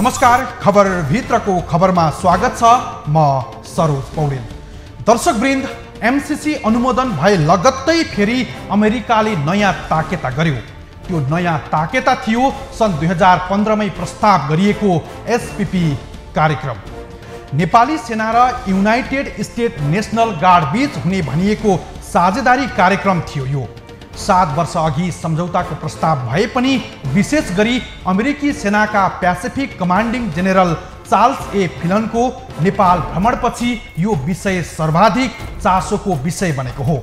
नमस्कार, खबर भित्रको खबरमा स्वागत छ। म सरोज पौडेल। दर्शकवृन्द, एमसीसी अनुमोदन भए लगत्तै फेरि अमेरिकाले नयाँ ताकेता गर्यो। त्यो नयाँ ताकेता थियो सन् 2015 मै प्रस्ताव गरिएको एसपीपी कार्यक्रम। नेपाली सेना र युनाइटेड स्टेट नेशनल गार्ड बीच हुने भनिएको साझेदारी कार्यक्रम थियो यो। 7 वर्ष अघि सम्झौताको प्रस्ताव भए पनि विशेष गरी अमेरिकी सेनाका Pacific commanding general Charles A फिलनको नेपाल भ्रमणपछि यो विषय सर्वाधिक चासोको विषय बनेको हो।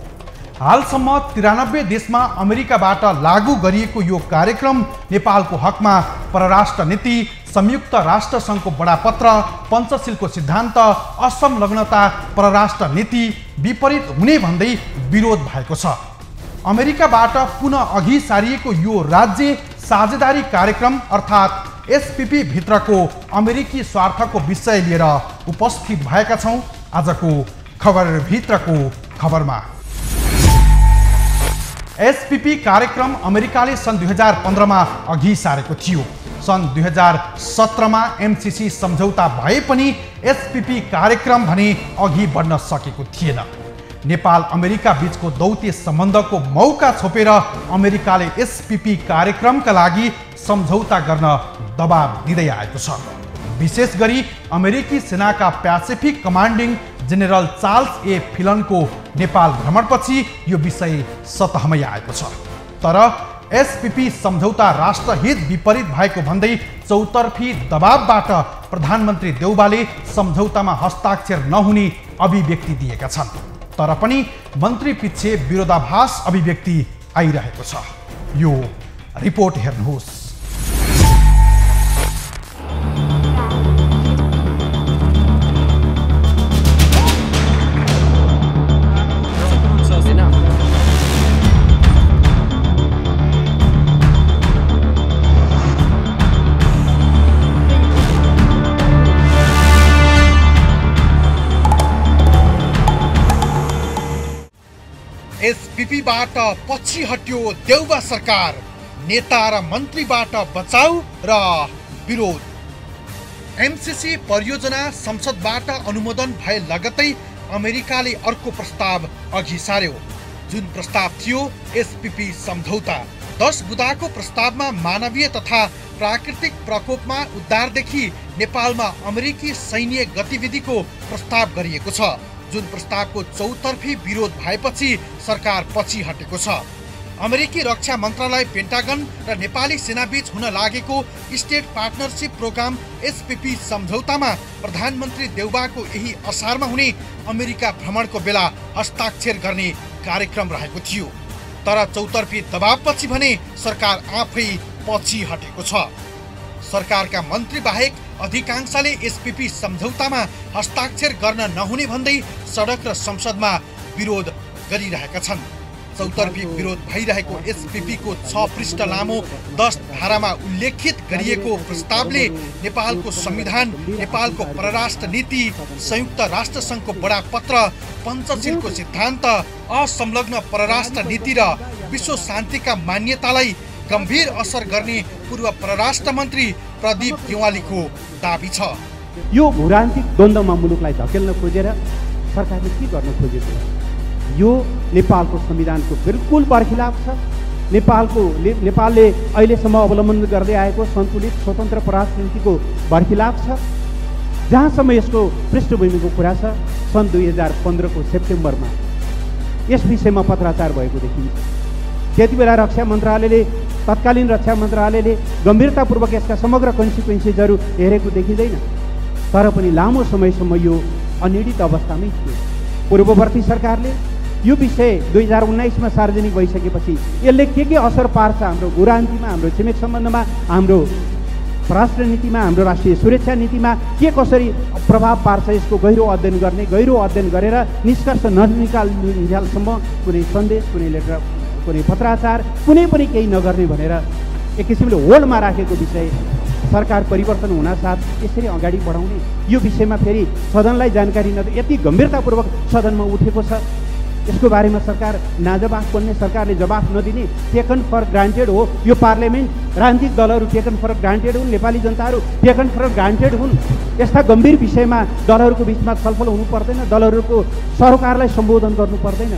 हालसम्म 93 देशमा अमेरिकाबाट लागू गरिएको यो कार्यक्रम नेपालको हकमा परराष्ट्र नीति, संयुक्त राष्ट्र सङ्घको बडापत्र, पञ्चशीलको सिद्धान्त, असंलग्नता, परराष्ट्र नीति विपरीत हुने भन्दै विरोध भएको छ। अमेरिकाबाट पुनः अघि सारिएको यो राज्य साझेदारी कार्यक्रम अर्थात् एसपीपी भित्रको अमेरिकी स्वार्थको विषय लिएर उपस्थित भएका छौँ आजको खबर भित्रको खबरमा। एसपीपी कार्यक्रम अमेरिकाले सन् 2015 मा अघि सारेको थियो। सन् 2017 मा एमसीसी सम्झौता भए पनि एसपीपी कार्यक्रम भने अघि बढ्न सकेको थिएन। नेपाल अमेरिका बीचको दौत्य सम्बन्धको मौका छोपेर अमेरिकाले एसपीपी कार्यक्रमका लागि सम्झौता गर्न दबाब दिँदै आएको छ। विशेष गरी अमेरिकी सेनाका Pacific commanding general Charles A फिलनको नेपाल भ्रमणपछि यो विषय सतहमै आएको छ। तर एसपीपी सम्झौता राष्ट्रहित विपरीत भएको भन्दै चौतर्फी दबावबाट प्रधानमन्त्री देउबाले सम्झौतामा हस्ताक्षर नहुने अभिव्यक्ति दिएका छन्। तर पनि मन्त्री पिच्छे विरोधाभास अभिव्यक्ति आइरहेको छ। यो रिपोर्ट हेर्नुहोस्। एसपीपीबाट पछि हट्यो देउबा सरकार, नेता र मन्त्रीबाट बचाउ र विरोध। एमसीसी परियोजना संसदबाट अनुमोदन भए लगत्तै अमेरिकाले अर्को प्रस्ताव अघि सार्यो। जुन प्रस्ताव थियो एसपीपी सम्झौता। 10 बुँदाको प्रस्तावमा मानवीय तथा प्राकृतिक प्रकोपमा उद्धारदेखि नेपालमा अमेरिकी सैन्य गतिविधिको प्रस्ताव गरिएको छ। जुन प्रस्तावको चौतर्फी विरोध भएपछि सरकार पछि हटेको छ। अमेरिकी रक्षा मन्त्रालय, पेन्टागन र नेपाली सेनाबीच हुन लागेको स्टेट पार्टनरशिप प्रोग्राम एसपीपी सम्झौतामा प्रधानमन्त्री देउबाको यही असारमा हुने अमेरिका भ्रमणको बेला हस्ताक्षर गर्ने कार्यक्रम रहेको थियो। तर चौतर्फी दबावपछि भने सरकार आफै पछि हटेको छ। सरकारका मन्त्री बाहेक अधिकांशले एसपीपी सम्झौतामा हस्ताक्षर गर्न नहुने भन्दै सडक र संसदमा विरोध गरिरहेका छन्। चौतर्फी विरोध भइरहेको एसपीपीको 6 पृष्ठ लामो 10 धारामा उल्लेखित गरिएको प्रस्तावले नेपालको संविधान, नेपालको परराष्ट्र नीति, संयुक्त राष्ट्र सङ्घको बडापत्र, पञ्चशीलको सिद्धान्त, असंलग्न परराष्ट्र नीति र विश्व शान्तिका मान्यतालाई गम्भीर असर गर्ने पूर्व परराष्ट्र मन्त्री प्रदीप गेवालीको दाबी छ। यो भूरान्तिक द्वन्द्वमा मुलुकलाई धकेल्न खोजेर सरकारले के गर्न खोजेको? यो नेपालको संविधानको बिल्कुल बरखिलाफ छ। नेपालले अहिलेसम्म अवलम्बन गर्दै आएको सन्तुलित स्वतन्त्र परराष्ट्र नीतिको बरखिलाफ छ। जहाँसम्म यसको पृष्ठभूमिको कुरा छ, सन् 2015 को सेप्टेम्बरमा यस विषयमा पत्राचार भएको देखिन्छ। त्यति बेला तत्कालीन रक्षा मन्त्रालयले गम्भीरतापूर्वक यसका समग्र कन्सिक्वेन्सेसहरू हेरेको देखिँदैन। तर पनि लामो समयसम्म यो अनिर्णित अवस्थामै थियो। पूर्ववर्ती सरकारले यो विषय 2019 मा सार्वजनिक भइसकेपछि यसले के असर पार्छ हाम्रो भूरान्तिमा, हाम्रो छिमेक सम्बन्धमा, हाम्रो परराष्ट्र नीतिमा, हाम्रो राष्ट्रिय सुरक्षा नीतिमा के कसरी प्रभाव पार्छ, यसको गहिरो अध्ययन गरेर निष्कर्ष ननिकाल्नुन्जेलसम्म कुनै सन्देश, कुनै लेटर, कुनै पत्राचार, कुनै पनि केही नगर्ने भनेर एक किसिमले होल्डमा राखेको विषय सरकार परिवर्तन हुनासाथ यसरी अगाडि बढाउने, यो विषयमा फेरि सदनलाई जानकारी नदिए यति गम्भीरतापूर्वक सदनमा उठेको छ। यसको बारेमा सरकार नाजवाफ बन्ने, सरकारले जवाफ नदिने, टेकन फर ग्रान्टेड हो यो पार्लियामेन्ट। राजनीतिक दलहरू टेकन फर ग्रान्टेड हुन्, नेपाली जनताहरू टेकन फर ग्रान्टेड हुन्। यस्ता गम्भीर विषयमा दलहरूको बिचमा छलफल हुनु पर्दैन, दलहरूको सरकारलाई सम्बोधन गर्नु पर्दैन।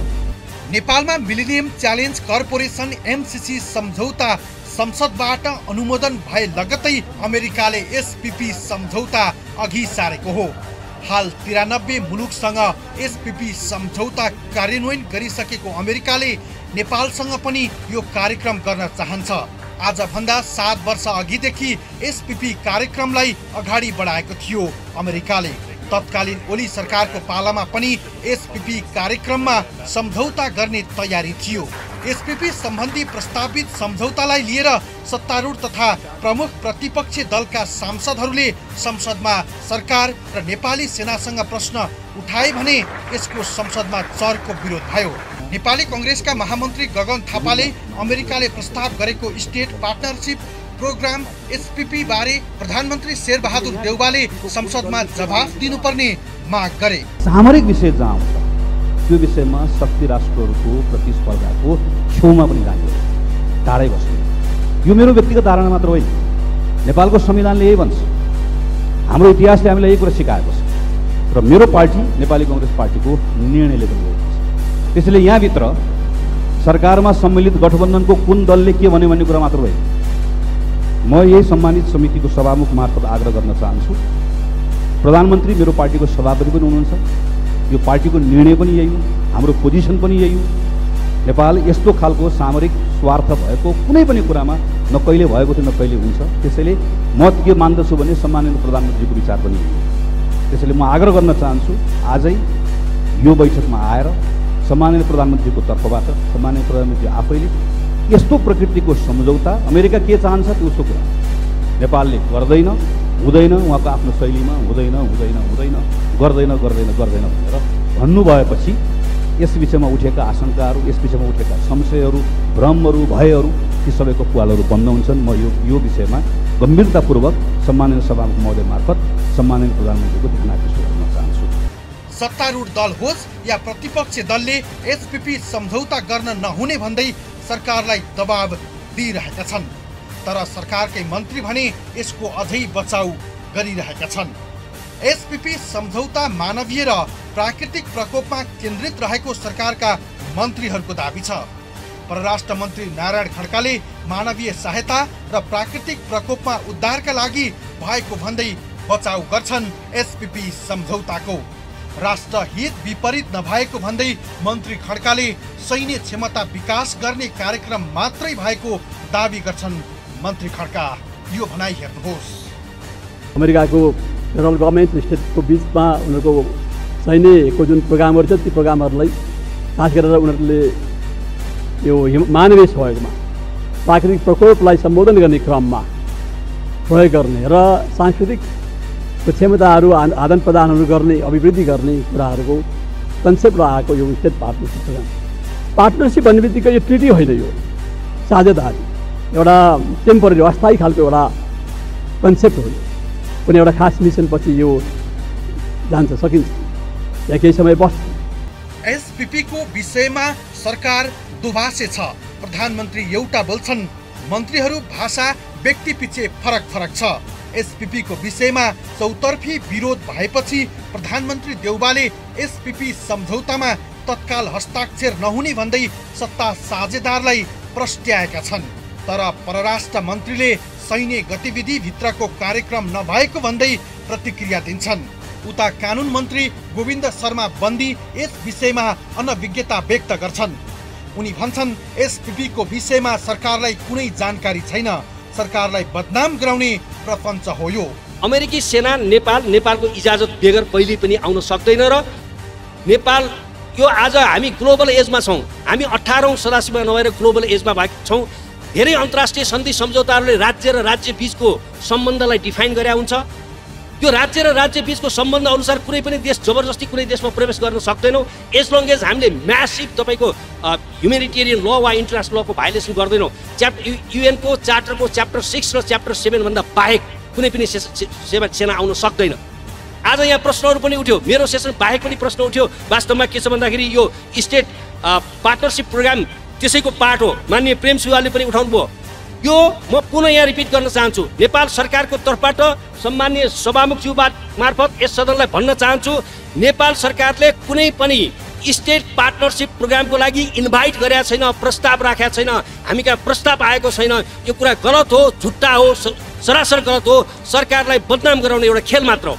नेपालमा मिलेनियम च्यालेन्ज कर्पोरेसन एमसीसी सम्झौता संसदबाट अनुमोदन भए लगत्तै अमेरिकाले एसपीपी सम्झौता अघि सारेको हो। हाल 93 मुलुकसँग एसपीपी सम्झौता कार्यान्वयन गरिसकेको अमेरिकाले नेपालसँग पनि यो कार्यक्रम गर्न चाहन्छ। आजभन्दा 7 वर्ष अघिदेखि एसपीपी कार्यक्रमलाई अगाडि बढाएको थियो अमेरिकाले। तत्कालीन ओली सरकारको पालामा पनि एसपीपी कार्यक्रममा सम्झौता गर्ने तयारी थियो। एसपीपी सम्बन्धी प्रस्तावित सम्झौतालाई लिएर सत्तारूढ तथा प्रमुख प्रतिपक्षी दलका सांसदहरूले संसदमा सरकार र नेपाली सेनासँग प्रश्न उठाए भने यसको संसदमा चर्को विरोध भयो। नेपाली कांग्रेसका महामन्त्री गगन थापाले अमेरिकाले प्रस्ताव गरेको स्टेट पार्टनरशिप प्रोग्राम एसपीपी बारे प्रधानमन्त्री शेरबहादुर देउवाले संसदमा जवाफ दिनुपर्ने माग गरे। सामरिक विषय जहाँ आउँछ त्यो विषयमा शक्ति राष्ट्रहरूको प्रतिस्पर्धाको छेउमा पनि लाग्यो, टाढै बस्यो। यो मेरो व्यक्तिगत धारणा मात्र होइन, नेपालको संविधानले यही भन्छ, हाम्रो इतिहासले हामीलाई यही कुरा सिकाएको छ र मेरो पार्टी नेपाली कांग्रेस पार्टीको निर्णयले पनि यही भन्छ। त्यसैले यहाँभित्र सरकारमा सम्मिलित गठबन्धनको कुन दलले के भन्यो भन्ने कुरा मात्र होइन। म यही सम्मानित समितिको सभामुख मार्फत आग्रह गर्न चाहन्छु, प्रधानमन्त्री मेरो पार्टीको सभापति पनि हुनुहुन्छ, यो पार्टीको निर्णय पनि यही हो, हाम्रो पोजिसन पनि यही हो। नेपाल यस्तो खालको सामरिक स्वार्थ भएको कुनै पनि कुरामा न कहिले भएको थियो न कहिले हुन्छ। त्यसैले म के मान्दछु भने सम्माननीय प्रधानमन्त्रीको विचार पनि यही हो। त्यसैले म आग्रह गर्न चाहन्छु आजै यो बैठकमा आएर सम्माननीय प्रधानमन्त्रीको तर्फबाट सम्माननीय प्रधानमन्त्री आफैले यस्तो प्रकृतिको सम्झौता अमेरिका के चाहन्छ त्यो उसको कुरा नेपालले गर्दैन, हुँदैन, उहाँको आफ्नो शैलीमा हुँदैन हुँदैन हुँदैन गर्दैन गर्दैन गर्दैन भनेर भन्नुभएपछि यस विषयमा उठेका आशंकाहरू, यस विषयमा उठेका संशयहरू, भ्रमहरू, भयहरू ती सबैको पुवालहरू बन्द हुन्छन्। म यो विषयमा गम्भीरतापूर्वक सम्माननीय सभामुख महोदय मार्फत सम्माननीय प्रधानमन्त्रीको ध्यान आकर्षित गर्न चाहन्छु। सत्तारूढ दल होस् या प्रतिपक्षी दलले एसपीपी सम्झौता गर्न नहुने भन्दै सरकारलाई दबाब दिइरहेका छन्, तर सरकारकै मन्त्री भने यसको अझै बचाउ गरिरहेका छन्। एसपीपी सम्झौता मानवीय र प्राकृतिक प्रकोपमा केन्द्रित रहेको सरकारका मन्त्रीहरूको दाबी छ। परराष्ट्र मन्त्री नारायण खड्काले मानवीय सहायता र प्राकृतिक प्रकोपमा उद्धारका लागि भएको भन्दै बचाउ गर्छन् एसपीपी सम्झौताको। राष्ट्रहित विपरीत नभएको भन्दै मन्त्री खड्काले सैन्य क्षमता विकास गर्ने कार्यक्रम मात्रै भएको दाबी गर्छन् मन्त्री खड्का। यो भनाइ हेर्नुहोस्। अमेरिकाको फेडरल गभर्मेन्ट स्टेटको बिचमा उनीहरूको सैन्यको जुन प्रोग्रामहरू छ ती प्रोग्रामहरूलाई खास गरेर उनीहरूले यो मानवीय सहयोगमा प्राकृतिक प्रकोपलाई सम्बोधन गर्ने क्रममा प्रयोग गर्ने र सांस्कृतिक क्षमताहरू आदान प्रदानहरू गर्ने, अभिवृद्धि गर्ने कुराहरूको कन्सेप्ट आएको यो स्टेट पार्टनरसिप प्रोग्राम। पार्टनरसिप भन्ने बित्तिकै यो ट्रिटी होइन, यो साझेदारी, एउटा टेम्पोररी अस्थायी खालको एउटा कन्सेप्ट हो। कुनै एउटा खास मिसनपछि यो जान्छ, सकिन्छ, या केही समय बस्छ। एसपीपी को विषयमा सरकार दुभाषे छ। प्रधानमन्त्री एउटा बोल्छन्, मन्त्रीहरू भाषा व्यक्ति पछि फरक फरक छ। एसपीपी को विषयमा चौतर्फी विरोध भएपछि प्रधानमन्त्री देउवाले एसपीपी सम्झौतामा तत्काल हस्ताक्षर नहुने भन्दै सत्ता साझेदारलाई प्रस्ट्याएका छन्। तर परराष्ट्र मन्त्रीले सैन्य गतिविधि भित्रको कार्यक्रम नभएको भन्दै प्रतिक्रिया दिन्छन्। उता कानुन मन्त्री गोविन्द शर्मा बन्दी यस विषयमा अनभिज्ञता व्यक्त गर्छन्। उनी भन्छन् एसपीपी को विषयमा सरकारलाई कुनै जानकारी छैन, सरकारलाई बदनाम गराउने प्रपञ्च हो यो। अमेरिकी सेना नेपालको इजाजत बेगर कहिले पनि आउन सक्दैन र नेपाल यो आज हामी ग्लोबल एजमा छौँ। हामी 18औं सदाब्दीमा नभएर ग्लोबल एजमा भएको छौँ। धेरै अन्तर्राष्ट्रिय सन्धि सम्झौताहरूले राज्य र राज्य बीचको सम्बन्धलाई डिफाइन गरे हुन्छ। यो राज्य र राज्य बीचको सम्बन्ध अनुसार कुनै पनि देश जबरजस्ती कुनै देशमा प्रवेश गर्न सक्दैनौँ एज लङ एज हामीले म्यासिभ तपाईँको ह्युमेनिटेरियन ल वा इन्टरनेसनल लको भाइलेसन गर्दैनौँ। युएनको चार्टरको च्याप्टर 6 र च्याप्टर 7 भन्दा बाहेक कुनै पनि सेना आउन सक्दैन। आज यहाँ प्रश्नहरू पनि उठ्यो, मेरो सेसन बाहेक पनि प्रश्न उठ्यो। वास्तवमा के छ भन्दाखेरि यो स्टेट पार्टनरसिप प्रोग्राम त्यसैको पार्ट हो। माननीय प्रेम सुवालले पनि उठाउनु भयो। यो म पुनः यहाँ रिपिट गर्न चाहन्छु, नेपाल सरकारको तर्फबाट सम्माननीय सभामुखज्यू मार्फत यस सदनलाई भन्न चाहन्छु, नेपाल सरकारले कुनै पनि स्टेट पार्टनरसिप प्रोग्रामको लागि इन्भाइट गरेका छैन, प्रस्ताव राखेका छैन। हामी कहाँ प्रस्ताव आएको छैन। यो कुरा गलत हो, झुट्टा हो, सरासर गलत हो। सरकारलाई बदनाम गराउने एउटा खेल मात्र हो।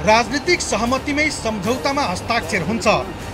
राजनीतिक सहमतिमै सम्झौतामा हस्ताक्षर हुन्छ,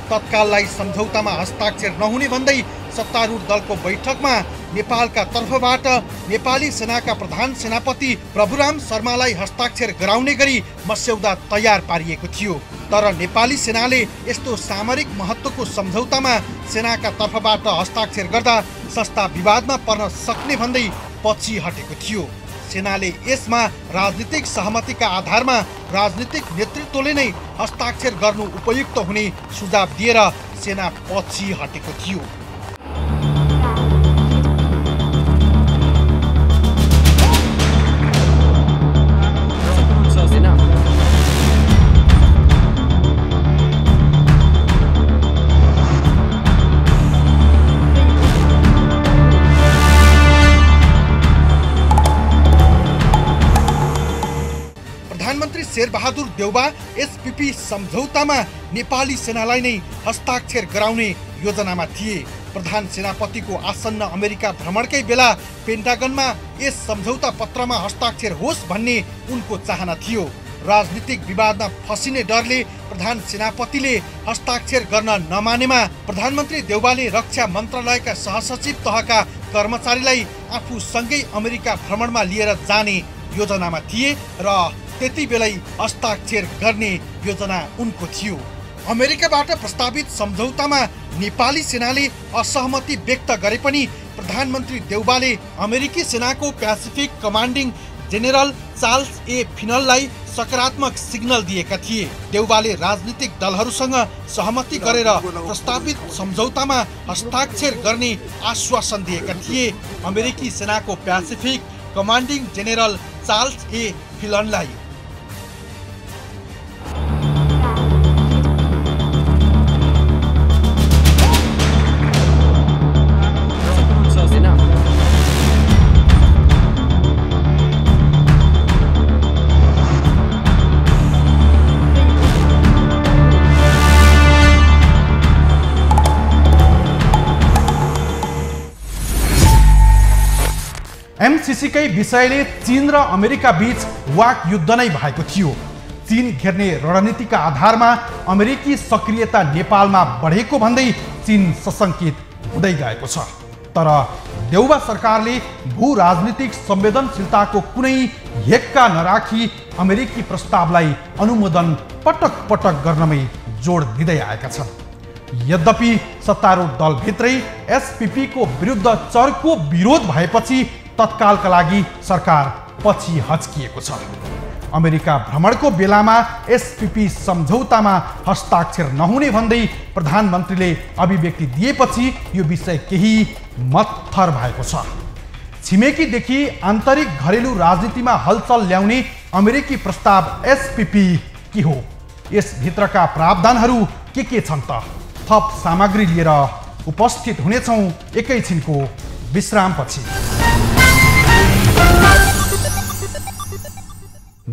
तत्काललाई सम्झौतामा हस्ताक्षर नहुने भन्दै सत्तारूढ दलको बैठकमा नेपालका तर्फबाट नेपाली सेनाका प्रधान सेनापति प्रभुराम शर्मालाई हस्ताक्षर गराउने गरी मस्यौदा तयार पारिएको थियो। तर नेपाली सेनाले यस्तो सामरिक महत्त्वको सम्झौतामा सेनाका तर्फबाट हस्ताक्षर गर्दा संस्था विवादमा पर्न सक्ने भन्दै पछि हटेको थियो। सेनाले यसमा राजनीतिक सहमतिका आधारमा राजनीतिक नेतृत्वले नै हस्ताक्षर गर्नु उपयुक्त हुने सुझाव दिएर सेना पछि हटेको थियो। प्रधानमन्त्री शेरबहादुर देउबा एसपीपी सम्झौतामा नेपाली सेनालाई नै हस्ताक्षर गराउने योजनामा थिए। प्रधान सेनापतिको आसन्न अमेरिका भ्रमणकै बेला पेन्टागनमा यस सम्झौता पत्रमा हस्ताक्षर होस् भन्ने उनको चाहना थियो। राजनीतिक विवादमा फसिने डरले प्रधान सेनापतिले हस्ताक्षर गर्न नमानेमा प्रधानमन्त्री देउबाले रक्षा मन्त्रालयका सहसचिव तहका कर्मचारीलाई आफूसँगै अमेरिका भ्रमणमा लिएर जाने योजनामा थिए र त्यति बेलै हस्ताक्षर गर्ने योजना उनको थियो। अमेरिकाबाट प्रस्तावित सम्झौतामा नेपाली सेनाले असहमति व्यक्त गरे पनि प्रधानमन्त्री देउबाले अमेरिकी सेनाको Pacific commanding general Charles A फिनललाई सकारात्मक सिग्नल दिएका थिए। देउबाले राजनीतिक दलहरूसँग सहमति गरेर प्रस्तावित सम्झौतामा हस्ताक्षर गर्ने आश्वासन दिएका थिए। अमेरिकी सेनाको Pacific commanding general Charles A फिनललाई एमसीसीकै विषयले चीन र अमेरिका बीच वाक युद्ध नै भएको थियो। चीन घेर्ने रणनीतिका आधारमा अमेरिकी सक्रियता नेपालमा बढेको भन्दै चीन सशङ्कित हुँदै गएको छ। तर देउबा सरकारले भू राजनीतिक संवेदनशीलताको कुनै हेक्का नराखी अमेरिकी प्रस्तावलाई अनुमोदन पटक पटक गर्नमै जोड दिँदै आएका छन्। यद्यपि सत्तारूढ दलभित्रै एसपीपीको विरुद्ध चर्को विरोध भएपछि तत्कालका लागि सरकार पछि हच्किएको छ। अमेरिका भ्रमणको बेलामा एसपीपी सम्झौतामा हस्ताक्षर नहुने भन्दै प्रधानमन्त्रीले अभिव्यक्ति दिएपछि यो विषय केही मत्थर भएको छ। छिमेकीदेखि आन्तरिक घरेलु राजनीतिमा हलचल ल्याउने अमेरिकी प्रस्ताव एसपीपी के हो? यसभित्रका प्रावधानहरू के छन् त? थप सामग्री लिएर उपस्थित हुनेछौँ एकैछिनको विश्रामपछि।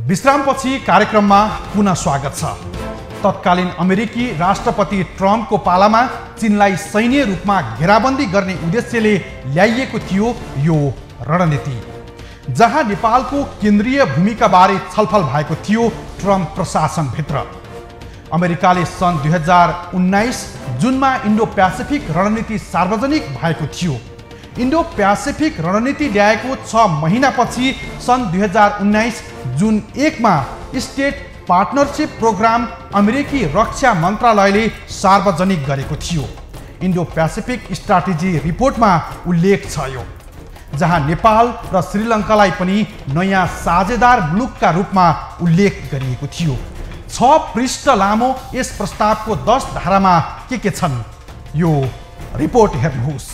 विश्रामपछि कार्यक्रममा पुनः स्वागत छ। तत्कालीन अमेरिकी राष्ट्रपति ट्रम्पको पालामा चीनलाई सैन्य रूपमा घेराबन्दी गर्ने उद्देश्यले ल्याइएको थियो यो रणनीति, जहाँ नेपालको केन्द्रीय भूमिकाबारे छलफल भएको थियो ट्रम्प प्रशासनभित्र। अमेरिकाले सन् 2019 जुनमा इन्डो पेसिफिक रणनीति सार्वजनिक भएको थियो। इन्डो पेसिफिक रणनीति ल्याएको 6 महिनापछि सन् 2019 जुन 1 मा स्टेट पार्टनरसिप प्रोग्राम अमेरिकी रक्षा मन्त्रालयले सार्वजनिक गरेको थियो। इन्डो पेसिफिक स्ट्राटेजी रिपोर्टमा उल्लेख छ यो, जहाँ नेपाल र श्रीलङ्कालाई पनि नयाँ साझेदार मुलुकका रूपमा उल्लेख गरिएको थियो। 6 पृष्ठ लामो यस प्रस्तावको 10 धारामा के छन् यो रिपोर्ट हेर्नुहोस्।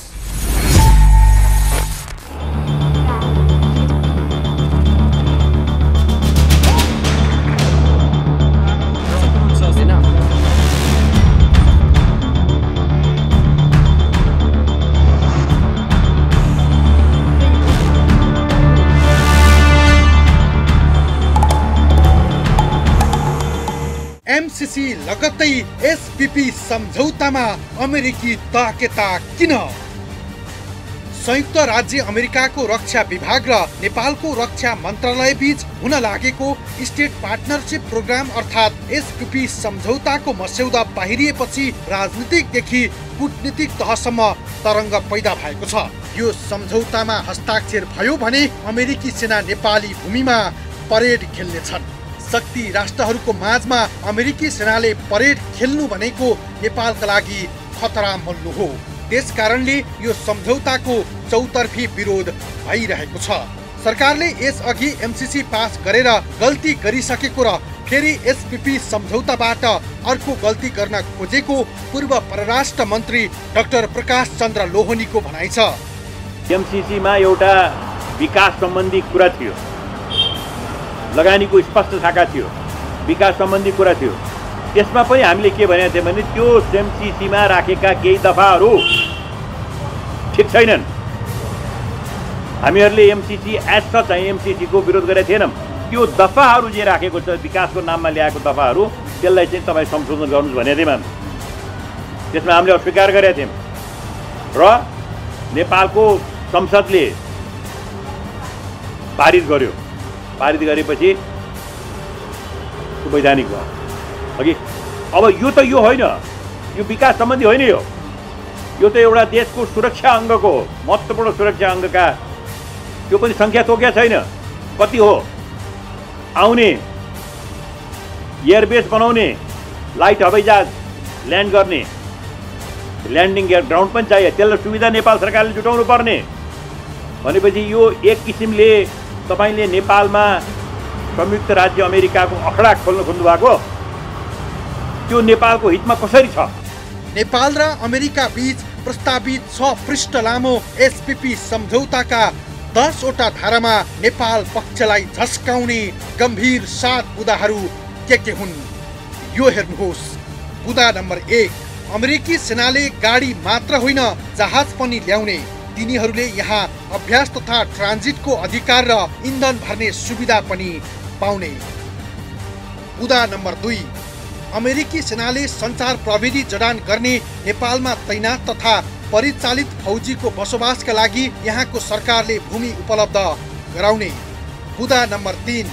एमसीसी लगत्तै एसपीपी सम्झौतामा अमेरिकी ताकेता किन? संयुक्त राज्य अमेरिकाको रक्षा विभाग र नेपालको रक्षा मन्त्रालय बीच हुन लागेको स्टेट पार्टनरशिप प्रोग्राम अर्थात् एसपीपी सम्झौताको मस्यौदा बाहिरिएपछि राजनीतिकदेखि कूटनीतिक तहसम्म तरङ्ग पैदा भएको छ। यो सम्झौतामा हस्ताक्षर भयो भने अमेरिकी सेना नेपाली भूमिमा परेड खेल्नेछन्। शक्ति राष्ट्रहरूको माझमा अमेरिकी सेनाले परेड खेल्नु भनेको नेपालका लागि खतरा मोल्नु हो। त्यसकारणले यो सम्झौताको चौतर्फी विरोध भइरहेको छ। सरकारले यसअघि एमसीसी पास गरेर गल्ती गरिसकेको र फेरि एसपीपी सम्झौताबाट अर्को गल्ती गर्न खोजेको पूर्व परराष्ट्र मन्त्री डाक्टर प्रकाश चन्द्र लोहनीको भनाइ छ। एमसीसीमा एउटा विकास सम्बन्धी कुरा थियो, लगानीको स्पष्ट शाखा थियो, विकास सम्बन्धी कुरा थियो। त्यसमा पनि हामीले के भनेको थियौँ भने त्यो एमसीसीमा राखेका केही दफाहरू ठिक छैनन्। हामीहरूले एमसीसी एज सच चाहिँ एमसीसीको विरोध गरेका थिएनौँ। त्यो दफाहरू जे राखेको छ विकासको नाममा ल्याएको दफाहरू त्यसलाई चाहिँ तपाईँ संशोधन गर्नुहोस् भनेको थियौँ हामी। त्यसमा हामीले अस्वीकार गरेका थियौँ र नेपालको संसदले पारित गर्यो। पारित गरेपछि वैधानिक भयो। अघि अब यो त यो होइन, यो विकास सम्बन्धी होइन, यो त एउटा देशको सुरक्षा अङ्गको महत्त्वपूर्ण सुरक्षा अङ्गका त्यो पनि सङ्ख्या तोक्या छैन। कति हो आउने, एयरबेस बनाउने, लाइट हवाईजहाज ल्यान्ड गर्ने, ल्यान्डिङ ग्राउन्ड पनि चाहियो। त्यसलाई सुविधा नेपाल सरकारले जुटाउनु पर्ने भनेपछि यो एक किसिमले तपाईँले नेपालमा संयुक्त राज्य अमेरिकाको अखडा खोल्नु भएको त्यो नेपालको हितमा कसरी छ? नेपाल र अमेरिका बीच प्रस्तावित 6 पृष्ठ लामो एसपीपी सम्झौताका 10 वटा धारामा नेपाल पक्षलाई झस्काउने गम्भीर 7 बुदाहरू के हुन् यो हेर्नुहोस्। बुदा नम्बर 1, अमेरिकी सेनाले गाडी मात्र होइन जहाज पनि ल्याउने, तिनीहरूले यहाँ अभ्यास तथा ट्रान्जिटको अधिकार र इन्धन भर्ने सुविधा पनि पाउने। बुदा नम्बर 2, अमेरिकी सेनाले सञ्चार प्रविधि जडान गर्ने, नेपालमा तैनात तथा परिचालित फौजीको बसोबासका लागि यहाँको सरकारले भूमि उपलब्ध गराउने। बुदा नम्बर 3,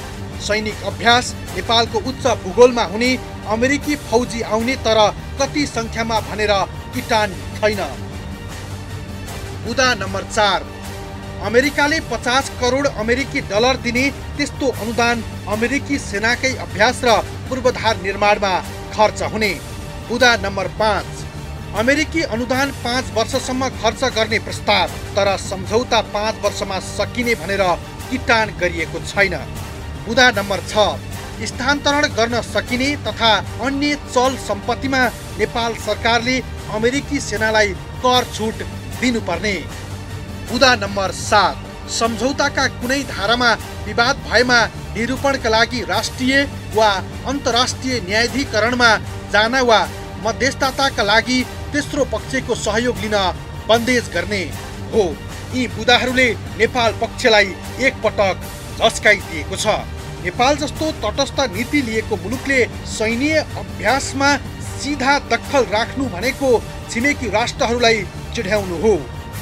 सैनिक अभ्यास, नेपालको उच्च भूगोलमा हुने, अमेरिकी फौजी आउने तर कति सङ्ख्यामा भनेर किटान छैन। बुदा नम्बर 4, अमेरिकाले 50 करोड अमेरिकी डलर दिने, त्यस्तो अनुदान अमेरिकी सेनाकै अभ्यास र पूर्वाधार निर्माणमा खर्च हुने। बुदा नम्बर 5, अमेरिकी अनुदान 5 वर्षसम्म खर्च गर्ने प्रस्ताव, तर सम्झौता 5 वर्षमा सकिने भनेर किटान गरिएको छैन। बुदा नम्बर 6, स्थानान्तरण गर्न सकिने तथा अन्य चल सम्पत्तिमा नेपाल सरकारले अमेरिकी सेनालाई कर छुट दिनुपर्ने। बुदा नम्बर 7, सम्झौताका कुनै धारामा विवाद भएमा निरूपणका लागि राष्ट्रिय वा अन्तर्राष्ट्रिय न्यायाधिकरणमा जान वा मध्यस्थताका लागि तेस्रो पक्षको सहयोग लिन बन्देज गर्ने हो। यी बुदाहरूले नेपाल पक्षलाई एकपटक झस्काइदिएको छ। नेपाल जस्तो तटस्थ नीति लिएको मुलुकले सैन्य अभ्यासमा सीधा दखल राख्नु भनेको छिमेकी राष्ट्रहरूलाई चिढ्याउनु हो।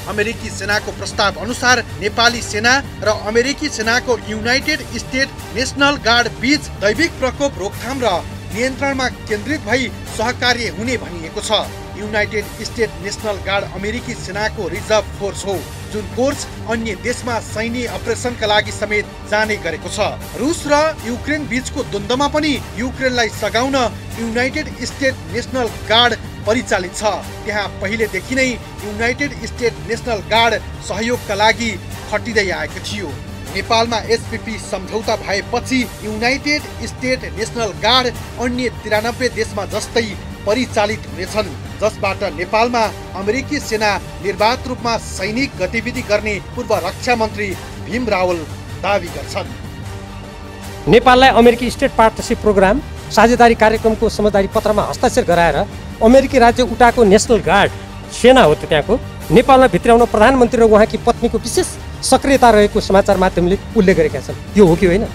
अमेरिकी सेनाको प्रस्ताव अनुसार नेपाली सेना र अमेरिकी सेनाको युनाइटेड स्टेट नेशनल गार्ड बीच दैविक प्रकोप रोकथाम र नियन्त्रणमा केन्द्रित भई सहकार्य हुने भनिएको छ। युनाइटेड स्टेट नेशनल गार्ड अमेरिकी सेनाको रिजर्भ फोर्स हो, जुन फोर्स अन्य देशमा सैन्य अपरेसनका लागि समेत जाने गरेको छ। रुस र युक्रेन बीचको द्वन्द्वमा पनि युक्रेनलाई सघाउन युनाइटेड स्टेट नेशनल गार्ड परिचालित छ। त्यहाँ पहिलेदेखि नै युनाइटेड स्टेट नेशनल गार्ड सहयोगका लागि खटिँदै आएको थियो। नेपालमा एसपीपी सम्झौता भएपछि युनाइटेड स्टेट नेशनल गार्ड अन्य 93 देशमा जस्तै परिचालित हुनेछन्, जसबाट नेपालमा अमेरिकी सेना निर्वाध रूपमा सैनिक गतिविधि गर्ने पूर्व रक्षा मन्त्री भीम रावल दावी गर्छन्। नेपाललाई अमेरिकी स्टेट पार्टनरशिप प्रोग्राम साझेदारी कार्यक्रमको समझदारी पत्रमा हस्ताक्षर गराएर अमेरिकी राज्य उटाको नेशनल गार्ड सेना हो त्यहाँको नेपालमा भित्राउन प्रधानमन्त्री र उहाँकी पत्नीको विशेष सक्रियता रहेको समाचार माध्यमले उल्लेख गरेका छन्। यो हो कि होइन?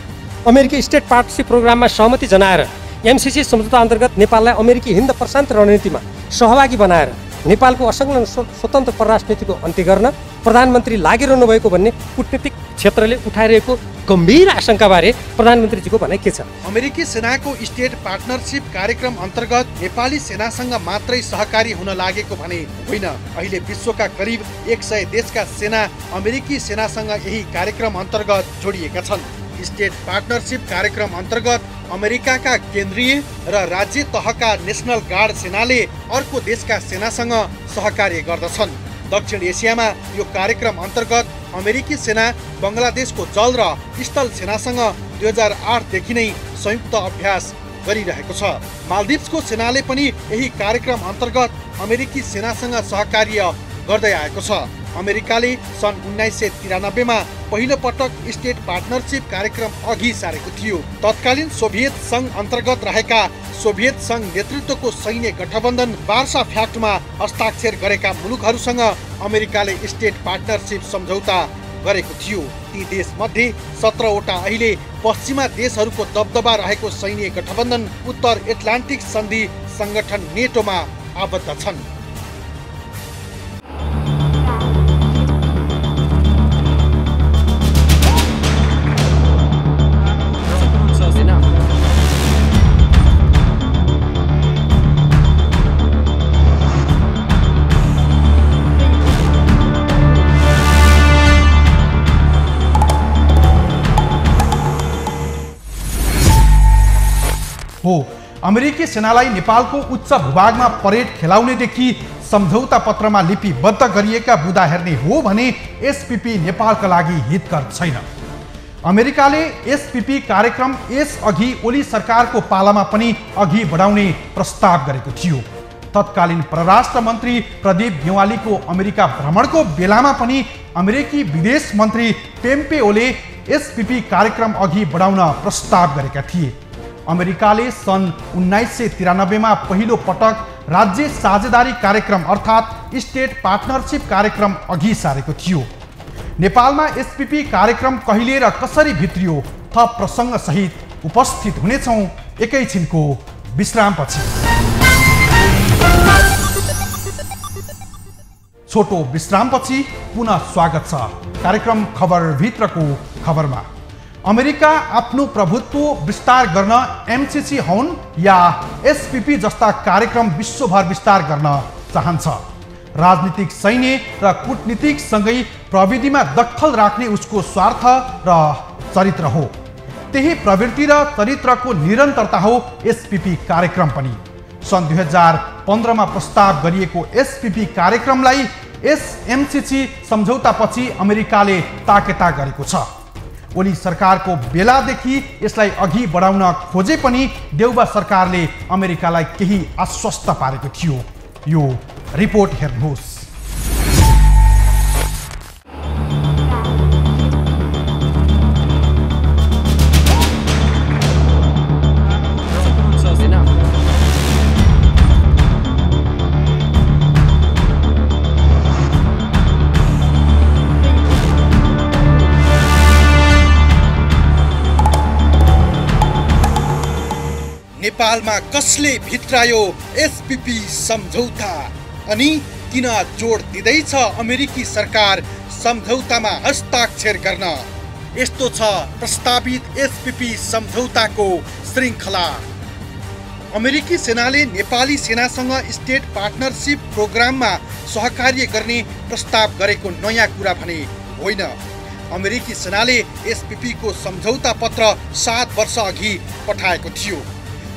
अमेरिकी स्टेट पार्टनरशिप प्रोग्राममा सहमति जनाएर एमसिसी सम्झौता अन्तर्गत नेपाललाई अमेरिकी हिन्द प्रशान्त रणनीतिमा सहभागी बनाएर नेपालको असंलग्न स्वतन्त्र परराष्ट्र नीतिको अन्त्य गर्न प्रधानमन्त्री लागिरहनु भएको भन्ने कूटनीतिक क्षेत्रले उठाइरहेको गम्भीर आशंकाबारे प्रधानमन्त्रीजीको भनाइ के छ? अमेरिकी सेनाको स्टेट पार्टनरशिप कार्यक्रम अन्तर्गत नेपाली सेनासँग मात्रै सहकारी हुन लागेको भने होइन। अहिले विश्वका करिब 100 देशका सेना अमेरिकी सेनासँग यही कार्यक्रम अन्तर्गत जोडिएका छन्। स्टेट पार्टनरशिप कार्यक्रम अन्तर्गत अमेरिकाका केन्द्रीय र राज्य तहका नेसनल गार्ड सेनाले अर्को देशका सेनासँग सहकार्य गर्दछन्। दक्षिण एसियामा यो कार्यक्रम अन्तर्गत अमेरिकी सेना बङ्गलादेशको जल र स्थल सेनासँग 2008 देखि नै संयुक्त अभ्यास गरिरहेको छ। मालदिप्सको सेनाले पनि यही कार्यक्रम अन्तर्गत अमेरिकी सेनासँग सहकार्य गर्दै आएको छ। अमेरिकाले सन् 1993 मा पहिलो पटक स्टेट पार्टनरशिप कार्यक्रम अघि सारेको थियो। तत्कालीन सोभियत सङ्घ अन्तर्गत रहेका सोभियत सङ्घ नेतृत्वको सैन्य गठबन्धन वार्सा फ्याक्टमा हस्ताक्षर गरेका मुलुकहरूसँग अमेरिकाले स्टेट पार्टनरशिप सम्झौता गरेको थियो। ती देशमध्ये 17 वटा अहिले पश्चिमा देशहरूको दबदबा रहेको सैन्य गठबन्धन उत्तर एटलान्टिक सन्धि सङ्गठन नेटोमा आबद्ध छन्। हो अमेरिकी सेनालाई नेपालको उच्च भूभागमा परेड खेलाउनेदेखि सम्झौता पत्रमा लिपिबद्ध गरिएका बुँदा हेर्ने हो भने एसपीपी नेपालका लागि हितकर छैन। अमेरिकाले एसपीपी कार्यक्रम यसअघि ओली सरकारको पालामा पनि अघि बढाउने प्रस्ताव गरेको थियो। तत्कालीन परराष्ट्र मन्त्री प्रदीप गेवालीको अमेरिका भ्रमणको बेलामा पनि अमेरिकी विदेश मन्त्री पेम्पेओले एसपीपी कार्यक्रम अघि बढाउन प्रस्ताव गरेका थिए। अमेरिकाले सन् 1993 मा पहिलो पटक राज्य साझेदारी कार्यक्रम अर्थात् स्टेट पार्टनरशिप कार्यक्रम अघि सारेको थियो। नेपालमा एसपीपी कार्यक्रम कहिले र कसरी भित्रियो थप प्रसङ्ग सहित उपस्थित हुनेछौँ एकैछिनको विश्रामपछि। छोटो विश्रामपछि पुनः स्वागत छ कार्यक्रम खबर भित्रको खबरमा। अमेरिका आफ्नो प्रभुत्व विस्तार गर्न एमसिसी हुन् या एसपीपी जस्ता कार्यक्रम विश्वभर विस्तार गर्न चाहन्छ। राजनीतिक सैन्य र कूटनीतिक सँगै प्रविधिमा दखल राख्ने उसको स्वार्थ र चरित्र हो। त्यही प्रवृत्ति र चरित्रको निरन्तरता हो एसपीपी कार्यक्रम पनि। सन् 2015 मा प्रस्ताव गरिएको एसपीपी कार्यक्रमलाई एमसिसी सम्झौतापछि अमेरिकाले ताकेता गरेको छ। ओली सरकारको बेलादेखि यसलाई अघि बढाउन खोजे पनि देउबा सरकारले अमेरिकालाई केही आश्वस्त पारेको थियो। यो रिपोर्ट हेर्नुहोस्। नेपालमा कसले भित्रायो एसपीपी सम्झौता अनि किन जोड दिँदैछ अमेरिकी सरकार सम्झौतामा हस्ताक्षर गर्न? यस्तो छ प्रस्तावित एसपीपी सम्झौताको श्रृङ्खला। अमेरिकी सेनाले नेपाली सेनासँग स्टेट पार्टनरशिप प्रोग्राममा सहकार्य गर्ने प्रस्ताव गरेको नयाँ कुरा भने होइन। अमेरिकी सेनाले एसपीपी को सम्झौता पत्र 7 वर्ष अघि पठाएको थियो।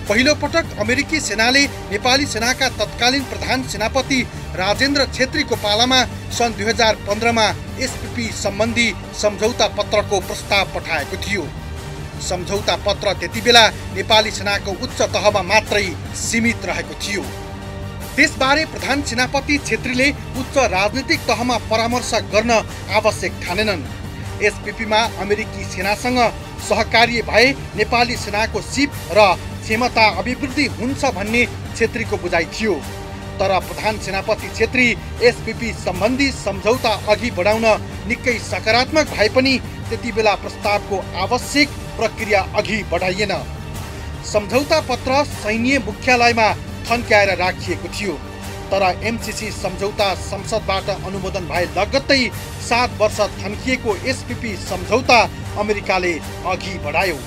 पहिलो पटक अमेरिकी सेनाले नेपाली सेनाका तत्कालीन प्रधान सेनापति राजेन्द्र छेत्रीको पालामा सन् 2015 मा एसपीपी सम्बन्धी सम्झौता पत्रको प्रस्ताव पठाएको थियो। सम्झौता पत्र त्यतिबेला नेपाली सेनाको उच्च तहमा मात्रै सीमित रहेको थियो। त्यसबारे प्रधान सेनापति छेत्रीले उच्च राजनीतिक तहमा परामर्श गर्न आवश्यक ठानेनन्। एसपीपीमा अमेरिकी सेनासँग सहकार्य भए नेपाली सेनाको सिप र क्षमता अभिवृद्धि हुन्छ भन्ने छेत्रीको बुझाइ थियो। तर प्रधान सेनापति छेत्री एसपीपी सम्बन्धी सम्झौता अघि बढाउन निकै सकारात्मक भए पनि त्यति बेला प्रस्तावको आवश्यक प्रक्रिया अघि बढाइएन। सम्झौता पत्र सैन्य मुख्यालयमा थन्क्याएर राखिएको थियो। तर एमसीसी सम्झौता संसदबाट अनुमोदन भए लगत्तै 7 वर्ष थन्किएको एसपीपी सम्झौता अमेरिकाले अघि बढायो।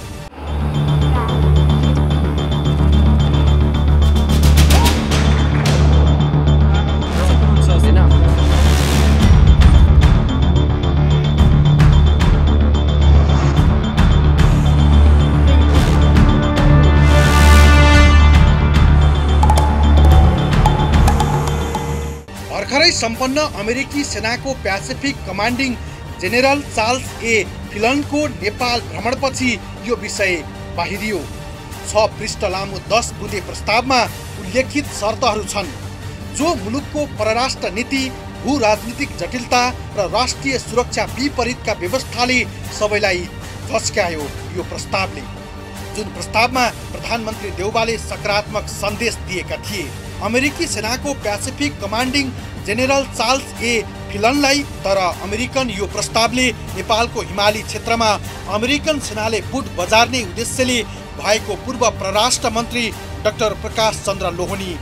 भर्खरै सम्पन्न अमेरिकी सेनाको Pacific commanding general Charles A फिलनको नेपाल भ्रमणपछि यो विषय बाहिरियो। 6 पृष्ठ लामो 10 बुँदे प्रस्तावमा उल्लेखित शर्तहरू छन् जो मुलुकको परराष्ट्र नीति, भू राजनीतिक जटिलता र राष्ट्रिय सुरक्षा विपरीतका व्यवस्थाले सबैलाई झस्क्यायो। यो प्रस्तावले जुन प्रस्तावमा प्रधानमन्त्री देउबाले सकारात्मक सन्देश दिएका थिए, अमेरिकी सेनाको Pacific commanding general Charles A फिलनलाई, तर अमेरिकन यो प्रस्तावले नेपालको हिमाली क्षेत्रमा अमेरिकन सेनाले बुट बजार्ने उद्देश्यले भएको पूर्व परराष्ट्र मन्त्री डाक्टर प्रकाश चन्द्र लोहनी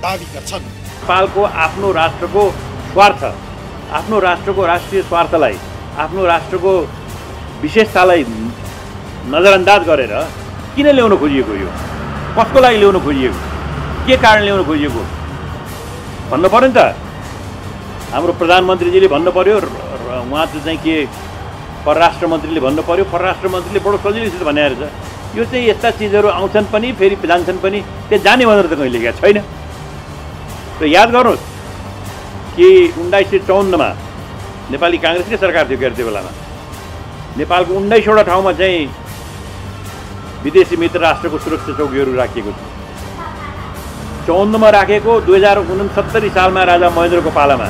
दावी गर्छन्। नेपालको आफ्नो राष्ट्रको स्वार्थ, आफ्नो राष्ट्रको राष्ट्रिय स्वार्थलाई, आफ्नो राष्ट्रको विशेषतालाई नजरअन्दाज गरेर किन ल्याउन खोजिएको, यो कसको लागि ल्याउन खोजिएको, के कारण ल्याउन खोजिएको भन्नु पर्यो नि त। हाम्रो प्रधानमन्त्रीजीले भन्नु पर्यो, उहाँ चाहिँ के परराष्ट्र मन्त्रीले भन्नु पर्यो, परराष्ट्र मन्त्रीले बडो सजिलैसित भने रहेछ यो चाहिँ यस्ता चिजहरू आउँछन् पनि फेरि जान्छन् पनि, त्यो जाने भनेर त कहिले लेखेको छैन। र याद गर्नुहोस् कि 1954 मा नेपाली काङ्ग्रेसकै सरकार थियो त्यो बेलामा, नेपालको 19वटा ठाउँमा चाहिँ विदेशी मित्र राष्ट्रको सुरक्षा चौकीहरू राखिएको थियो। 54 मा राखेको 2069 सालमा राजा महेन्द्रको पालामा,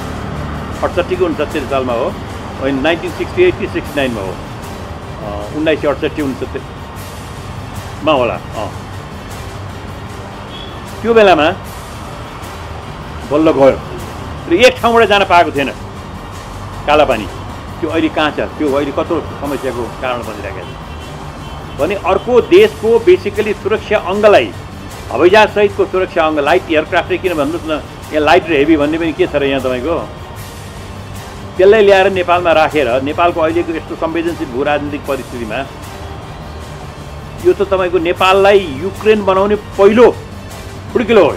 68 को 69 सालमा हो, 1968 कि 69 मा हो, 1968-69 मा होला। त्यो बेलामा बल्ल गयो र एक ठाउँबाट जान पाएको थिएन कालापानी। त्यो अहिले कहाँ छ, त्यो अहिले कत्रो समस्याको कारण बनिरहेको छ भने अर्को देशको बेसिकली सुरक्षा अङ्गलाई, हवाईजहाज सहितको सुरक्षा अङ्ग, लाइट एयरक्राफ्ट किन भन्नुहोस् न, यहाँ लाइट र हेभी भन्ने पनि के छ र यहाँ तपाईँको, त्यसलाई ल्याएर नेपालमा राखेर नेपालको अहिलेको यस्तो संवेदनशील भू राजनीतिक परिस्थितिमा यो त तपाईँको नेपाललाई युक्रेन बनाउने पहिलो खुड्किलो हो।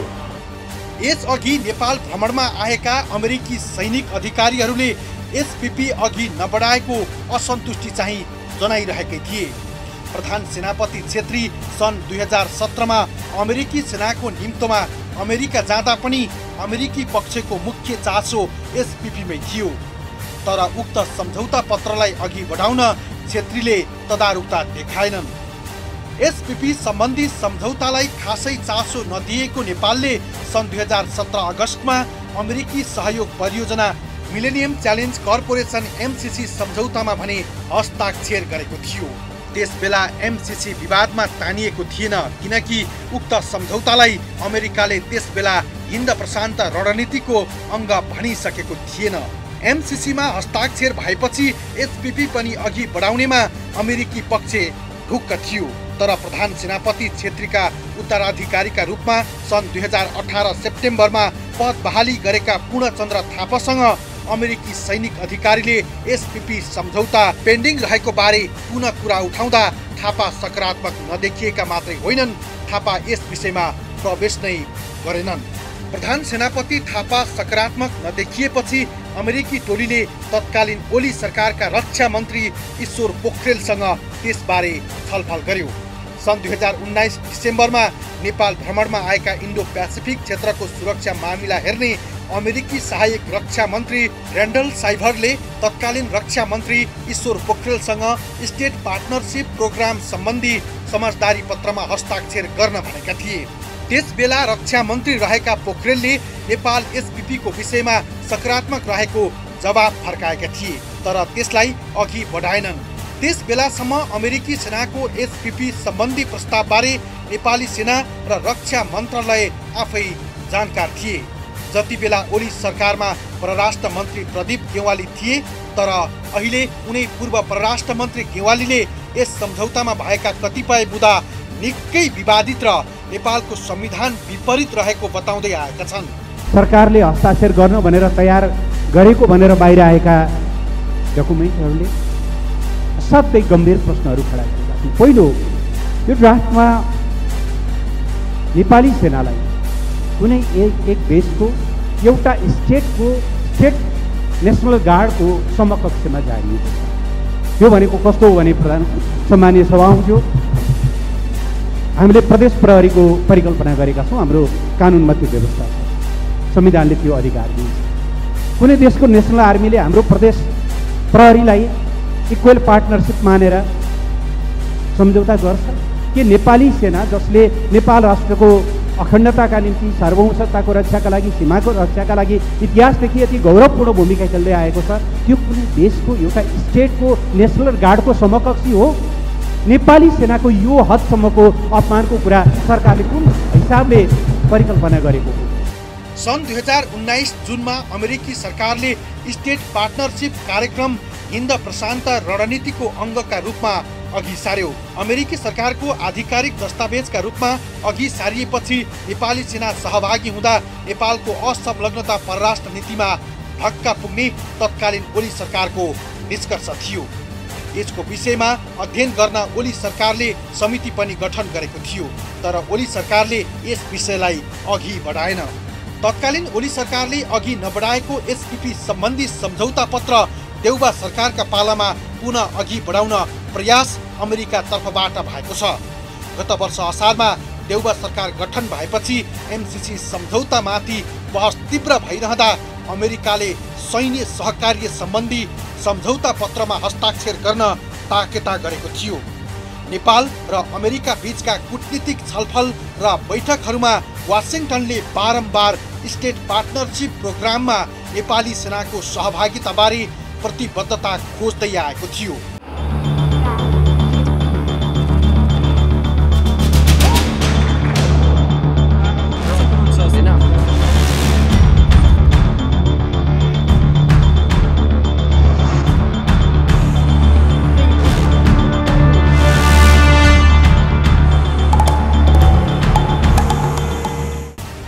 यसअघि नेपाल भ्रमणमा आएका अमेरिकी सैनिक अधिकारीहरूले एसपीपी अघि नबढाएको असन्तुष्टि चाहिँ जनाइरहेकै थिए। प्रधान सेनापति छेत्री सन् 2017 मा अमेरिकी सेनाको निम्तोमा अमेरिका जाँदा पनि अमेरिकी पक्षको मुख्य चासो एसपीपीमै थियो। तर उक्त सम्झौता पत्रलाई अघि बढाउन छेत्रीले तदारुकता देखाएनन्। एसपीपी सम्बन्धी सम्झौतालाई खासै चासो नदिएको नेपालले सन् 2017 अगस्टमा अमेरिकी सहयोग परियोजना मिलेनियम च्यालेन्ज कर्पोरेसन एमसीसी सम्झौतामा भने हस्ताक्षर गरेको थियो। त्यसबेला एमसीसी विवादमा तानिएको थिएन किनकि उक्त सम्झौतालाई अमेरिकाले त्यसबेला हिन्द प्रशान्त रणनीतिको अङ्ग भनिसकेको थिएन। एमसीसीमा हस्ताक्षर भएपछि एसपीपी पनि अघि बढाउनेमा अमेरिकी पक्ष ढुक्क थियो। तर प्रधान सेनापति छेत्रीका उत्तराधिकारीका रूपमा सन् 2018 सेप्टेम्बरमा पद बहाली गरेका पूर्णचन्द्र थापासँग अमेरिकी सैनिक अधिकारीले एसपीपी सम्झौता पेन्डिङ रहेको बारे पुनः कुरा उठाउँदा थापा सकारात्मक नदेखिएका मात्रै होइनन्, थापा यस विषयमा प्रवेश नै गरेनन्। प्रधान सेनापति थापा सकारात्मक नदेखिएपछि अमेरिकी टोलीले तत्कालीन ओली सरकारका रक्षा मन्त्री ईश्वर पोखरेलसँग त्यसबारे छलफल गर्यो। सन् 2019 डिसेम्बरमा नेपाल भ्रमणमा आएका इन्डो पेसिफिक क्षेत्रको सुरक्षा मामिला हेर्ने अमेरिकी सहायक रक्षा मन्त्री र्यान्डल साइभरले तत्कालीन रक्षा मन्त्री ईश्वर पोखरेलसँग स्टेट पार्टनरसिप प्रोग्राम सम्बन्धी समझदारी पत्रमा हस्ताक्षर गर्न भनेका थिए। त्यसबेला रक्षा मन्त्री रहेका पोखरेलले नेपाल एसपीपीको विषयमा सकारात्मक रहेको जवाब फर्काएका थिए, तर त्यसलाई अघि बढाएनन्। त्यस बेलासम्म अमेरिकी सेनाको एसपीपी सम्बन्धी प्रस्तावबारे नेपाली सेना र रक्षा मन्त्रालय आफै जानकार थिए। जति बेला ओली सरकारमा परराष्ट्र मन्त्री प्रदीप गेवाली थिए, तर अहिले उनै पूर्व परराष्ट्र मन्त्री गेवालीले यस सम्झौतामा भएका कतिपय मुद्दा निकै विवादित र नेपालको संविधान विपरीत रहेको बताउँदै आएका छन्। सरकारले हस्ताक्षर गर्न भनेर तयार गरेको भनेर बाहिर आएका डकुमेन्टहरूले असाध्यै गम्भीर प्रश्नहरू खडा गरेका छन्। पहिलो, यो ड्राफ्टमा नेपाली सेनालाई कुनै एक देशको एउटा स्टेट नेसनल गार्डको समकक्षमा झारिएको छ। यो भनेको कस्तो हो भने प्रधान सम्मानीय सभामुख्य, हामीले प्रदेश प्रहरीको परिकल्पना गरेका छौँ। हाम्रो कानुनमा त्यो व्यवस्था छ, संविधानले त्यो अधिकार दिन्छ। कुनै देशको नेसनल आर्मीले हाम्रो प्रदेश प्रहरीलाई इक्वल पार्टनरसिप मानेर सम्झौता गर्छ कि नेपाली सेना जसले नेपाल राष्ट्रको अखण्डताका निम्ति सार्वभौमताको रक्षाका लागि, सीमाको रक्षाका लागि इतिहासदेखि यति गौरवपूर्ण भूमिका खेल्दै आएको छ, त्यो कुनै देशको एउटा स्टेटको नेसनल गार्डको समकक्षी हो? नेपाली सेनाको यो हदसम्मको अपमानको कुरा सरकारले कुन हिसाबले परिकल्पना गरेको हो? सन् 2019 जुनमा अमेरिकी सरकारले स्टेट पार्टनरसिप कार्यक्रम हिन्द प्रशान्त रणनीतिको अङ्गका रूपमा अघि सार्यो। अमेरिकी सरकारको आधिकारिक दस्तावेजका रूपमा अघि सारिएपछि नेपाली सेना सहभागी हुँदा नेपालको असंलग्नता परराष्ट्र नीतिमा धक्का पुग्ने तत्कालीन ओली सरकारको निष्कर्ष थियो। यसको विषयमा अध्ययन गर्न ओली सरकारले समिति पनि गठन गरेको थियो, तर ओली सरकारले यस विषयलाई अघि बढाएन। तत्कालीन ओली सरकारले अघि नबढाएको एसपीपी सम्बन्धी सम्झौता पत्र देउबा सरकारका पालामा पुनः अघि बढाउन प्रयास अमेरिका तर्फबाट भएको छ। गत वर्ष असारमा देउबा सरकार गठन भएपछि एमसीसी सम्झौतामाथि बहस तीव्र भइरहँदा अमेरिकाले सैन्य सहकार्य सम्बन्धी सम्झौता पत्रमा हस्ताक्षर गर्न ताकेता गरेको थियो। नेपाल र अमेरिका बीचका कूटनीतिक छलफल र बैठकहरूमा वाशिंटनले बारम्बार स्टेट पार्टनरसिप प्रोग्राममा नेपाली सेनाको सहभागिताबारे प्रतिबद्धता खोज्दै आएको थियो।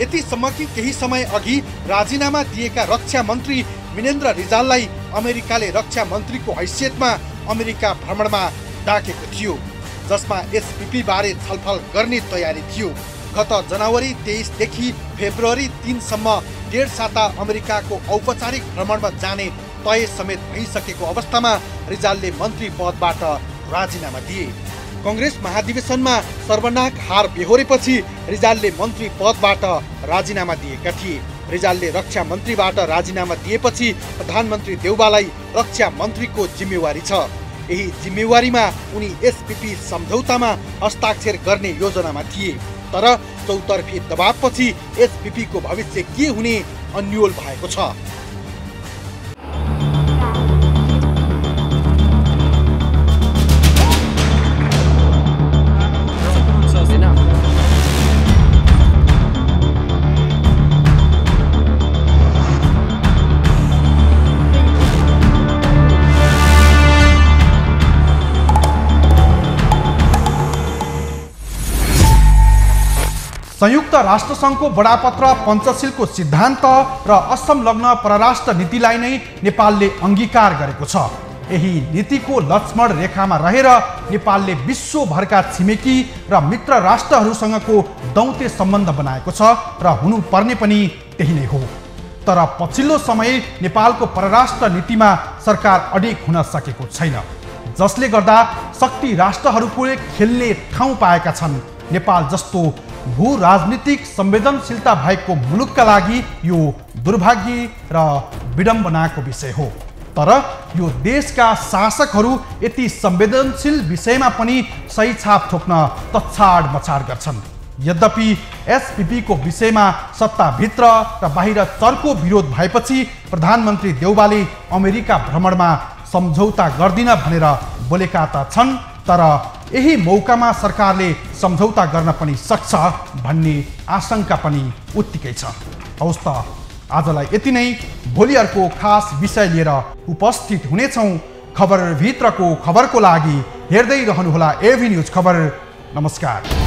यतिसम्म कि केही समय अघि राजीनामा दिएका रक्षा मन्त्री विनेन्द्र रिजाललाई अमेरिकाले रक्षा मन्त्रीको हैसियतमा अमेरिका भ्रमणमा डाकेको थियो, जसमा एसपीपी बारे छलफल गर्ने तयारी थियो। गत जनवरी 23 देखि फेब्रुअरी 3 सम्म 1.5 साता अमेरिकाको औपचारिक भ्रमणमा जाने तय समेत भइसकेको अवस्थामा रिजालले मन्त्री पदबाट राजीनामा दिए। कांग्रेस महाधिवेशनमा सर्वनाक हार बेहोरेपछि रिजालले मन्त्री पदबाट राजीनामा दिएका थिए। रिजालले रक्षा मन्त्रीबाट राजीनामा दिएपछि प्रधानमन्त्री देउबालाई रक्षा मन्त्रीको जिम्मेवारी छ। यही जिम्मेवारीमा उनी एसपीपी सम्झौतामा हस्ताक्षर गर्ने योजनामा थिए, तर चौतर्फी दबावपछि एसपीपी को भविष्य के हुने अन्योल भएको छ। संयुक्त राष्ट्रसङ्घको बडापत्र पञ्चशीलको सिद्धान्त र असंलग्न परराष्ट्र नीतिलाई नै नेपालले अंगीकार गरेको छ। यही नीतिको लक्ष्मण रेखामा रहेर नेपालले विश्वभरका छिमेकी र मित्र राष्ट्रहरूसँगको दौत्य सम्बन्ध बनाएको छ र हुनुपर्ने पनि त्यही नै हो। तर पछिल्लो समय नेपालको परराष्ट्र नीतिमा सरकार अडिग हुन सकेको छैन, जसले गर्दा शक्ति राष्ट्रहरूले खेल्ने ठाउँ पाएका छन्। नेपाल जस्तो भू राजनीतिक संवेदनशीलता भएको मुलुकका लागि यो दुर्भाग्य र विडम्बनाको विषय हो। तर यो देशका शासकहरू यति संवेदनशील विषयमा पनि सही छाप ठोक्न तछाड मछाड गर्छन्। यद्यपि एसपीपी को विषयमा सत्ताभित्र र बाहिर चर्को विरोध भएपछि प्रधानमन्त्री देउबाले अमेरिका भ्रमणमा सम्झौता गर्दिन भनेर बोलेका त छन्, तर यही मौकामा सरकारले सम्झौता गर्न पनि सक्छ भन्ने आशंका पनि उत्तिकै छ। हवस् त आजलाई यति नै। भोलि अर्को खास विषय लिएर उपस्थित हुनेछौँ। खबर भित्रको खबरको लागि हेर्दै रहनुहोला एभी न्यूज खबर। नमस्कार।